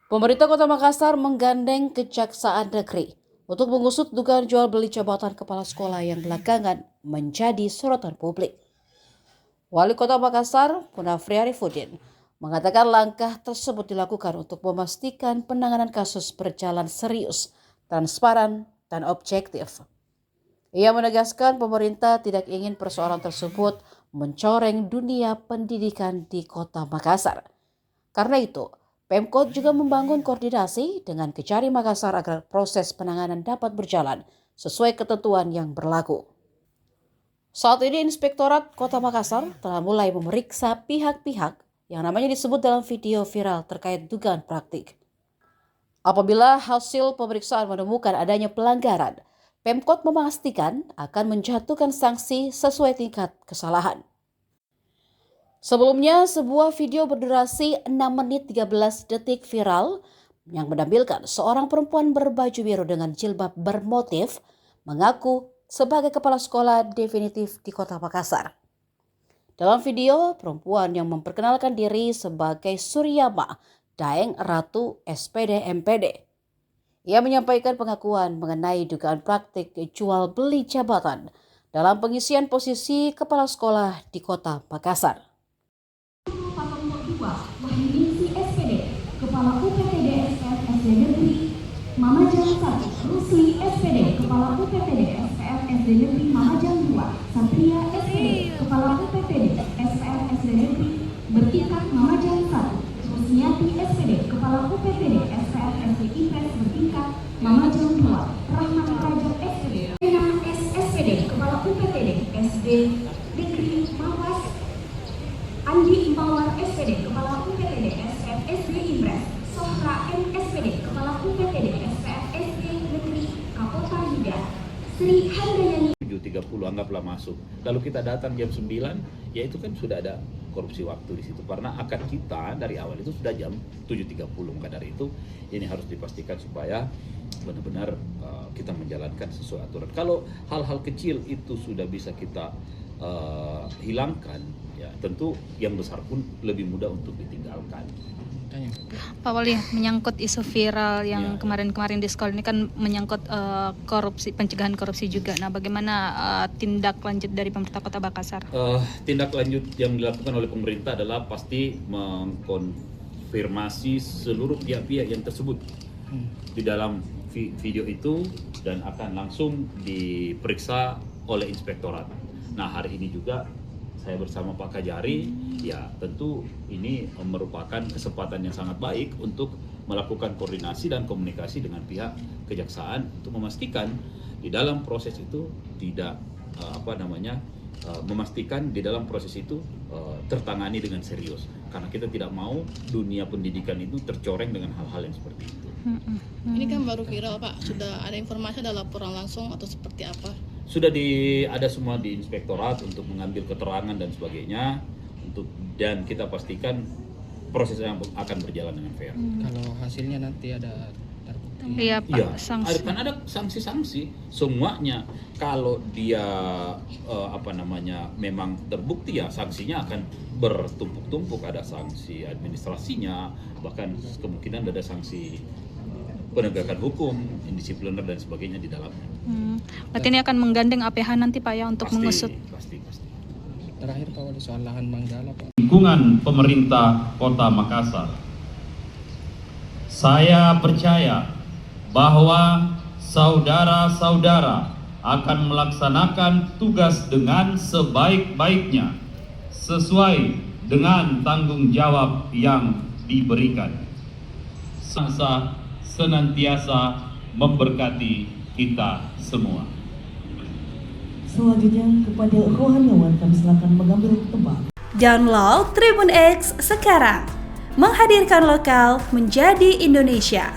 Pemerintah Kota Makassar menggandeng Kejaksaan Negeri untuk mengusut dugaan jual beli jabatan kepala sekolah yang belakangan menjadi sorotan publik. Wali Kota Makassar, Munafri Arifudin, mengatakan langkah tersebut dilakukan untuk memastikan penanganan kasus berjalan serius, transparan, dan objektif. Ia menegaskan pemerintah tidak ingin persoalan tersebut mencoreng dunia pendidikan di Kota Makassar. Karena itu, Pemkot juga membangun koordinasi dengan Kejari Makassar agar proses penanganan dapat berjalan sesuai ketentuan yang berlaku. Saat ini Inspektorat Kota Makassar telah mulai memeriksa pihak-pihak yang namanya disebut dalam video viral terkait dugaan praktik. Apabila hasil pemeriksaan menemukan adanya pelanggaran, Pemkot memastikan akan menjatuhkan sanksi sesuai tingkat kesalahan. Sebelumnya, sebuah video berdurasi 6 menit 13 detik viral yang menampilkan seorang perempuan berbaju biru dengan jilbab bermotif mengaku sebagai kepala sekolah definitif di Kota Makassar. Dalam video, perempuan yang memperkenalkan diri sebagai Suryama Daeng Ratu SPD MPD. Ia menyampaikan pengakuan mengenai dugaan praktik jual beli jabatan dalam pengisian posisi kepala sekolah di Kota Makassar. Mengisi SPD, Kepala UPTD SPF SD Negeri, Mamajang 1, Rusli SPD, Kepala UPTD SPF SD Negeri Mamajang 2, Satria SPD, Kepala UPTD SPF SD Negeri, bertingkat Mamajang 1, Rusniati SPD, Kepala UPTD SPF SD Impres bertingkat Mamajang 2, Rahman Rajab SPD, Rena S SPD, Kepala UPTD SD Negeri Mawas, Andi Impawar SPD, Kepala UPTD SPF SD Impres, Sohra M SPD, Kepala UPTD SPF SD Negeri Kapota Hida, Sri Handayani. 7.30 anggaplah masuk. Lalu kita datang jam 9, ya itu kan sudah ada korupsi waktu di situ. Karena akad kita dari awal itu sudah jam 7.30. Maka dari itu ini harus dipastikan supaya benar-benar kita menjalankan sesuai aturan. Kalau hal-hal kecil itu sudah bisa kita hilangkan, ya tentu yang besar pun lebih mudah untuk ditinggalkan. Pak Wali, menyangkut isu viral yang kemarin-kemarin di sekolah ini kan menyangkut korupsi, pencegahan korupsi juga. Nah, bagaimana tindak lanjut dari pemerintah Kota Makassar? Tindak lanjut yang dilakukan oleh pemerintah adalah pasti mengkonfirmasi seluruh pihak-pihak yang tersebut di dalam video itu dan akan langsung diperiksa oleh inspektorat. Nah, hari ini juga saya bersama Pak Kajari, ya tentu ini merupakan kesempatan yang sangat baik untuk melakukan koordinasi dan komunikasi dengan pihak kejaksaan untuk memastikan di dalam proses itu tidak memastikan di dalam proses itu tertangani dengan serius, karena kita tidak mau dunia pendidikan itu tercoreng dengan hal-hal yang seperti itu. Ini kan baru viral, Pak. Sudah ada informasi, ada laporan langsung atau seperti apa? Sudah ada semua di inspektorat untuk mengambil keterangan dan sebagainya, dan kita pastikan proses yang akan berjalan dengan fair. Kalau hasilnya nanti ada terbukti. Iya, Pak. Ya, sanksi. kan ada sanksi-sanksi semuanya. Kalau dia memang terbukti, ya sanksinya akan bertumpuk-tumpuk. Ada sanksi administrasinya, bahkan kemungkinan ada sanksi penegakan hukum, indisipliner dan sebagainya di dalamnya. Berarti ini akan menggandeng APH nanti, Pak, ya, untuk mengusut. Pasti. Terakhir Pak Wali, soal lahan Manggala, Pak. Lingkungan pemerintah Kota Makassar, saya percaya bahwa saudara-saudara akan melaksanakan tugas dengan sebaik-baiknya sesuai dengan tanggung jawab yang diberikan. Bangsa senantiasa memberkati kita semua. Selanjutnya kepada rohaniawan kami silakan mengambil tempat. Download Tribun X sekarang, menghadirkan lokal menjadi Indonesia.